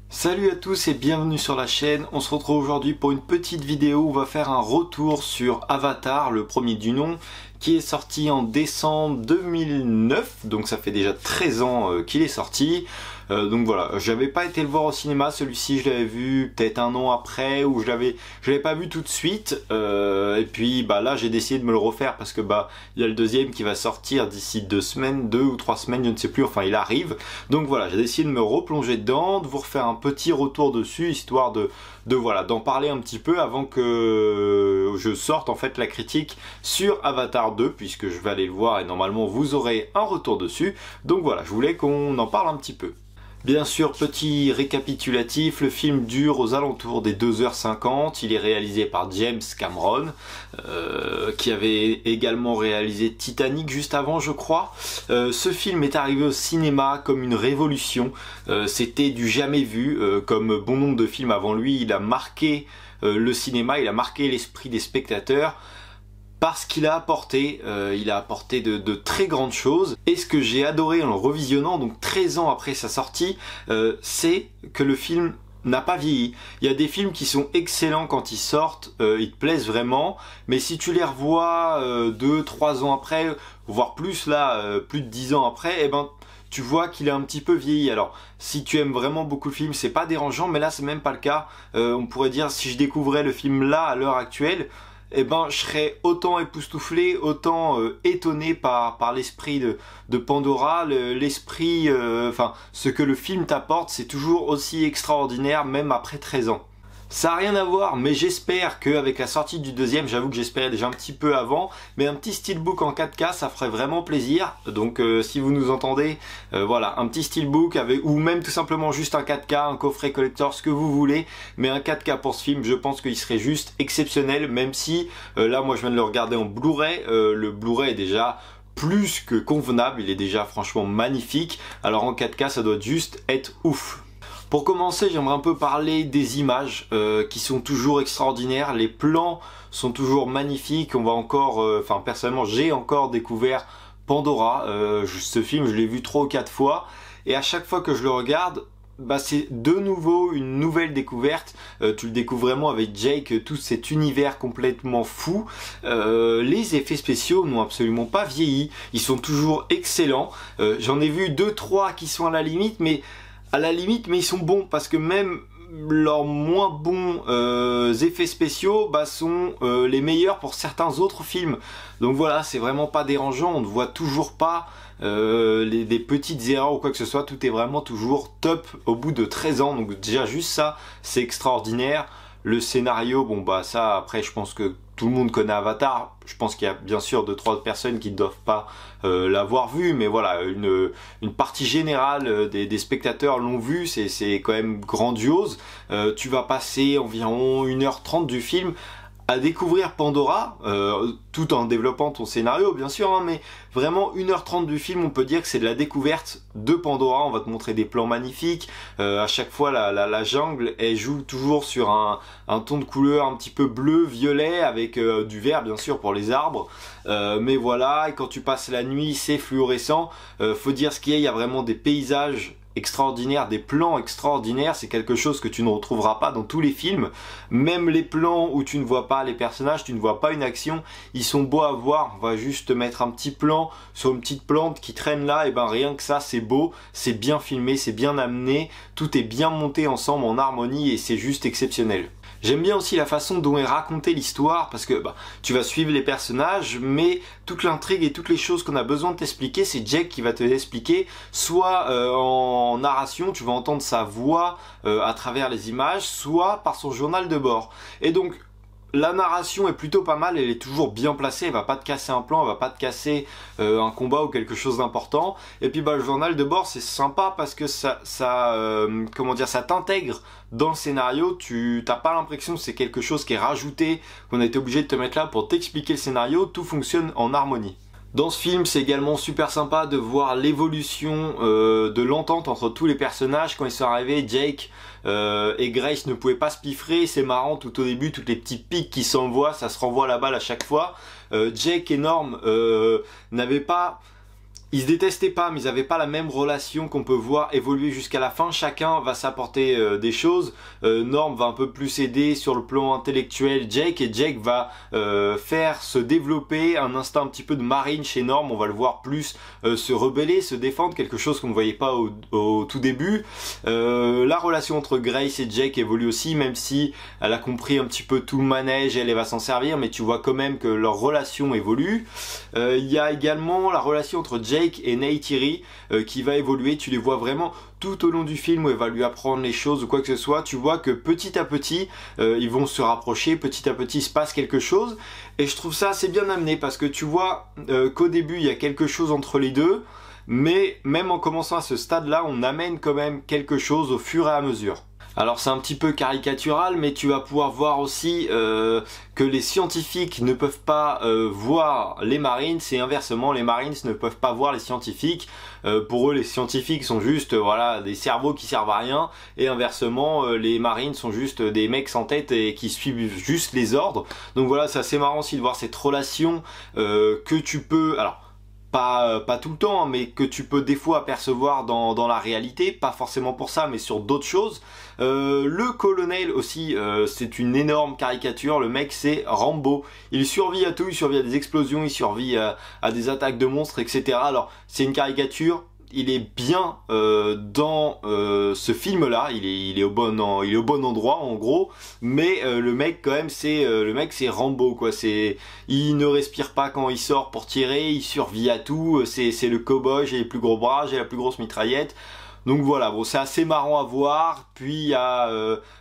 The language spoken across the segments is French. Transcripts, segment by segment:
Salut à tous et bienvenue sur la chaîne. On se retrouve aujourd'hui pour une petite vidéo où on va faire un retour sur Avatar, le premier du nom, qui est sorti en décembre 2009, donc ça fait déjà 13 ans qu'il est sorti. Donc voilà, j'avais pas été le voir au cinéma, celui-ci je l'avais vu peut-être un an après, ou je l'avais pas vu tout de suite. Et puis bah là j'ai décidé de me le refaire parce que bah il y a le deuxième qui va sortir d'ici 2 ou 3 semaines, je ne sais plus, enfin il arrive. Donc voilà, j'ai décidé de me replonger dedans, de vous refaire un petit retour dessus, histoire voilà, d'en parler un petit peu avant que je sorte en fait la critique sur Avatar 2, puisque je vais aller le voir et normalement vous aurez un retour dessus. Donc voilà, je voulais qu'on en parle un petit peu. Bien sûr, petit récapitulatif, le film dure aux alentours des 2h50, il est réalisé par James Cameron, qui avait également réalisé Titanic juste avant je crois. Ce film est arrivé au cinéma comme une révolution, c'était du jamais vu, comme bon nombre de films avant lui, il a marqué le cinéma, il a marqué l'esprit des spectateurs. Parce qu'il a apporté, de très grandes choses. Et ce que j'ai adoré en le revisionnant, donc 13 ans après sa sortie, c'est que le film n'a pas vieilli. Il y a des films qui sont excellents quand ils sortent, ils te plaisent vraiment, mais si tu les revois 2-3 ans après, voire plus là, plus de 10 ans après, eh ben tu vois qu'il a un petit peu vieilli. Alors si tu aimes vraiment beaucoup le film, c'est pas dérangeant, mais là c'est même pas le cas. On pourrait dire, si je découvrais le film là à l'heure actuelle, eh ben, je serais autant époustouflé, autant étonné par l'esprit de Pandora, l'esprit, enfin, ce que le film t'apporte, c'est toujours aussi extraordinaire, même après 13 ans. Ça n'a rien à voir, mais j'espère qu'avec la sortie du deuxième, j'avoue que j'espérais déjà un petit peu avant, mais un petit steelbook en 4K, ça ferait vraiment plaisir. Donc si vous nous entendez, voilà, un petit steelbook ou même tout simplement juste un 4K, un coffret collector, ce que vous voulez, mais un 4K pour ce film, je pense qu'il serait juste exceptionnel, même si là moi je viens de le regarder en Blu-ray, le Blu-ray est déjà plus que convenable, il est déjà franchement magnifique, alors en 4K ça doit juste être ouf. Pour commencer, j'aimerais un peu parler des images qui sont toujours extraordinaires. Les plans sont toujours magnifiques. On va encore, enfin personnellement, j'ai encore découvert Pandora. Ce film, je l'ai vu 3 ou 4 fois, et à chaque fois que je le regarde, bah c'est de nouveau une nouvelle découverte. Tu le découvres vraiment avec Jake, tout cet univers complètement fou. Les effets spéciaux n'ont absolument pas vieilli. Ils sont toujours excellents. J'en ai vu 2-3 qui sont à la limite, mais ils sont bons, parce que même leurs moins bons effets spéciaux sont les meilleurs pour certains autres films. Donc voilà, c'est vraiment pas dérangeant, on ne voit toujours pas des petites erreurs ou quoi que ce soit, tout est vraiment toujours top au bout de 13 ans, donc déjà juste ça, c'est extraordinaire. Le scénario, bon bah ça après je pense que tout le monde connaît Avatar, je pense qu'il y a bien sûr 2-3 personnes qui ne doivent pas l'avoir vu, mais voilà, une partie générale des spectateurs l'ont vu, c'est quand même grandiose. Tu vas passer environ 1h30 du film à découvrir Pandora, tout en développant ton scénario bien sûr, hein, mais vraiment 1h30 du film, on peut dire que c'est de la découverte de Pandora. On va te montrer des plans magnifiques, à chaque fois la jungle elle joue toujours sur un ton de couleur un petit peu bleu, violet, avec du vert bien sûr pour les arbres, mais voilà, et quand tu passes la nuit c'est fluorescent. Faut dire ce qu'il y a vraiment des paysages extraordinaire, des plans extraordinaires, c'est quelque chose que tu ne retrouveras pas dans tous les films. Même les plans où tu ne vois pas les personnages, tu ne vois pas une action, ils sont beaux à voir. On va juste te mettre un petit plan sur une petite plante qui traîne là, et ben rien que ça c'est beau, c'est bien filmé, c'est bien amené, tout est bien monté ensemble en harmonie et c'est juste exceptionnel. J'aime bien aussi la façon dont est racontée l'histoire, parce que tu vas suivre les personnages, mais toute l'intrigue et toutes les choses qu'on a besoin de t'expliquer, c'est Jake qui va te l'expliquer, soit en narration, tu vas entendre sa voix à travers les images, soit par son journal de bord. Et donc la narration est plutôt pas mal, elle est toujours bien placée, elle va pas te casser un plan, elle va pas te casser un combat ou quelque chose d'important. Et puis le journal de bord c'est sympa parce que ça t'intègre dans le scénario, tu n'as pas l'impression que c'est quelque chose qui est rajouté, qu'on a été obligé de te mettre là pour t'expliquer le scénario, tout fonctionne en harmonie. Dans ce film, c'est également super sympa de voir l'évolution de l'entente entre tous les personnages. Quand ils sont arrivés, Jake et Grace ne pouvaient pas se piffrer. C'est marrant, tout au début, toutes les petites piques qui s'envoient, ça se renvoie la balle à chaque fois. Jake et Norm n'avaient pas Ils se détestaient pas, mais ils avaient pas la même relation qu'on peut voir évoluer jusqu'à la fin. Chacun va s'apporter des choses. Norm va un peu plus aider sur le plan intellectuel Jake, et Jake va faire se développer un instinct un petit peu de marine chez Norm. On va le voir plus se rebeller, se défendre, quelque chose qu'on ne voyait pas au tout début. La relation entre Grace et Jake évolue aussi, même si elle a compris un petit peu tout le manège, elle va s'en servir, mais tu vois quand même que leur relation évolue. Il y a également la relation entre Jake et Neytiri qui va évoluer. Tu les vois vraiment tout au long du film où elle va lui apprendre les choses ou quoi que ce soit. Tu vois que petit à petit ils vont se rapprocher, petit à petit il se passe quelque chose, et je trouve ça assez bien amené parce que tu vois qu'au début il y a quelque chose entre les deux, mais même en commençant à ce stade là on amène quand même quelque chose au fur et à mesure. Alors c'est un petit peu caricatural, mais tu vas pouvoir voir aussi que les scientifiques ne peuvent pas voir les Marines, et inversement les Marines ne peuvent pas voir les scientifiques. Pour eux les scientifiques sont juste voilà des cerveaux qui servent à rien, et inversement les Marines sont juste des mecs sans tête et qui suivent juste les ordres. Donc voilà, c'est assez marrant aussi de voir cette relation que tu peux... Alors, pas tout le temps, hein, mais que tu peux des fois apercevoir dans la réalité, pas forcément pour ça, mais sur d'autres choses. Le colonel aussi, c'est une énorme caricature. Le mec, c'est Rambo. Il survit à tout, il survit à des explosions, il survit à des attaques de monstres, etc. Alors, c'est une caricature. Il est bien dans ce film-là, il est au bon endroit en gros, mais le mec quand même c'est Rambo quoi. Il ne respire pas quand il sort pour tirer, il survit à tout. C'est le cow-boy, j'ai les plus gros bras, j'ai la plus grosse mitraillette. Donc voilà, bon, c'est assez marrant à voir. Puis il y a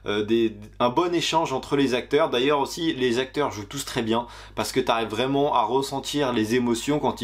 un bon échange entre les acteurs. D'ailleurs aussi, les acteurs jouent tous très bien parce que tu arrives vraiment à ressentir les émotions quand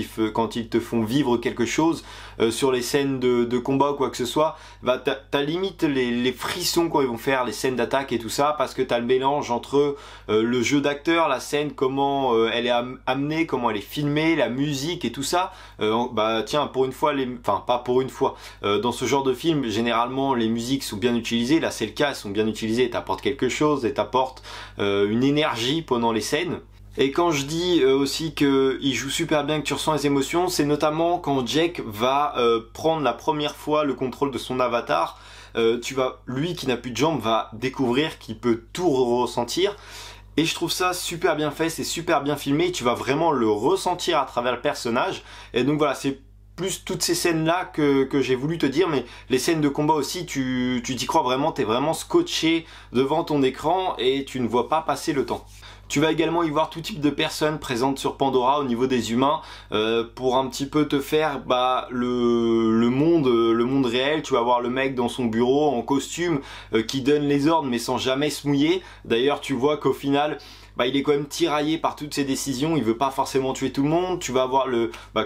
ils te font vivre quelque chose sur les scènes de combat ou quoi que ce soit. Bah, t'as limite les frissons quand ils vont faire les scènes d'attaque et tout ça, parce que t'as le mélange entre le jeu d'acteur, la scène, comment elle est amenée, comment elle est filmée, la musique et tout ça. Bah tiens, pour une fois, enfin pas pour une fois, dans ce genre de film, généralement les musiques sont bien utilisées. Là c'est le cas, elles sont bien utilisées, t'apportent quelque chose et t'apportent une énergie pendant les scènes. Et quand je dis aussi qu'il joue super bien, que tu ressens les émotions, c'est notamment quand Jake va prendre la première fois le contrôle de son avatar. Lui qui n'a plus de jambes va découvrir qu'il peut tout ressentir. Et je trouve ça super bien fait, c'est super bien filmé, tu vas vraiment le ressentir à travers le personnage. Et donc voilà, c'est plus toutes ces scènes là que j'ai voulu te dire, mais les scènes de combat aussi, tu t'y crois vraiment, t'es vraiment scotché devant ton écran et tu ne vois pas passer le temps. Tu vas également y voir tout type de personnes présentes sur Pandora au niveau des humains pour un petit peu te faire le monde réel. Tu vas voir le mec dans son bureau en costume qui donne les ordres mais sans jamais se mouiller. D'ailleurs tu vois qu'au final il est quand même tiraillé par toutes ses décisions, il veut pas forcément tuer tout le monde. Tu vas avoir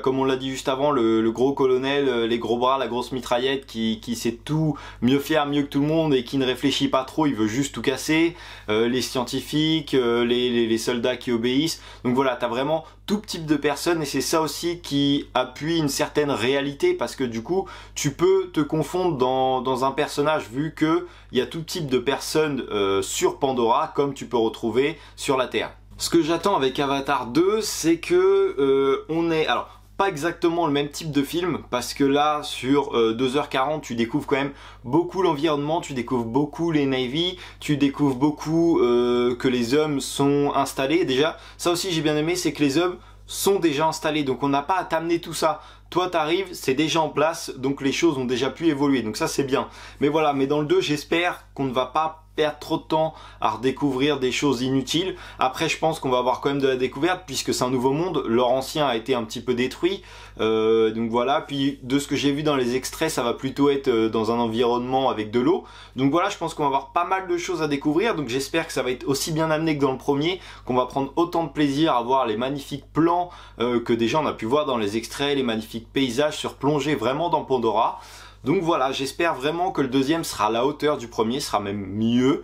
comme on l'a dit juste avant, le gros colonel, les gros bras, la grosse mitraillette qui sait tout mieux faire, mieux que tout le monde et qui ne réfléchit pas trop, il veut juste tout casser. Les scientifiques, les soldats qui obéissent. Donc voilà, t'as vraiment tout type de personnes et c'est ça aussi qui appuie une certaine réalité, parce que du coup tu peux te confondre dans un personnage vu que il y a tout type de personnes sur Pandora comme tu peux retrouver sur la Terre. Ce que j'attends avec Avatar 2, c'est que alors pas exactement le même type de film, parce que là sur 2h40 tu découvres quand même beaucoup l'environnement, tu découvres beaucoup les Navy, tu découvres beaucoup que les hommes sont installés. Déjà ça aussi j'ai bien aimé, c'est que les hommes sont déjà installés, donc on n'a pas à t'amener tout ça. Toi t'arrives, c'est déjà en place, donc les choses ont déjà pu évoluer, donc ça c'est bien. Mais voilà, mais dans le 2 j'espère qu'on ne va pas perdre trop de temps à redécouvrir des choses inutiles. Après je pense qu'on va avoir quand même de la découverte puisque c'est un nouveau monde, leur ancien a été un petit peu détruit, donc voilà. Puis de ce que j'ai vu dans les extraits, ça va plutôt être dans un environnement avec de l'eau, donc voilà, je pense qu'on va avoir pas mal de choses à découvrir, donc j'espère que ça va être aussi bien amené que dans le premier, qu'on va prendre autant de plaisir à voir les magnifiques plans que déjà on a pu voir dans les extraits, les magnifiques paysages, se replonger vraiment dans Pandora. Donc voilà, j'espère vraiment que le deuxième sera à la hauteur du premier, sera même mieux,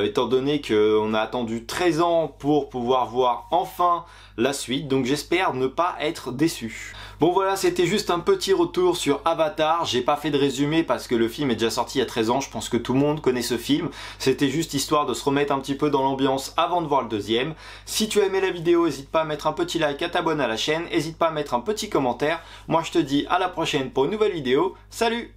étant donné qu'on a attendu 13 ans pour pouvoir voir enfin la suite, donc j'espère ne pas être déçu. Bon voilà, c'était juste un petit retour sur Avatar. J'ai pas fait de résumé parce que le film est déjà sorti il y a 13 ans. Je pense que tout le monde connaît ce film. C'était juste histoire de se remettre un petit peu dans l'ambiance avant de voir le deuxième. Si tu as aimé la vidéo, n'hésite pas à mettre un petit like, à t'abonner à la chaîne. N'hésite pas à mettre un petit commentaire. Moi je te dis à la prochaine pour une nouvelle vidéo. Salut!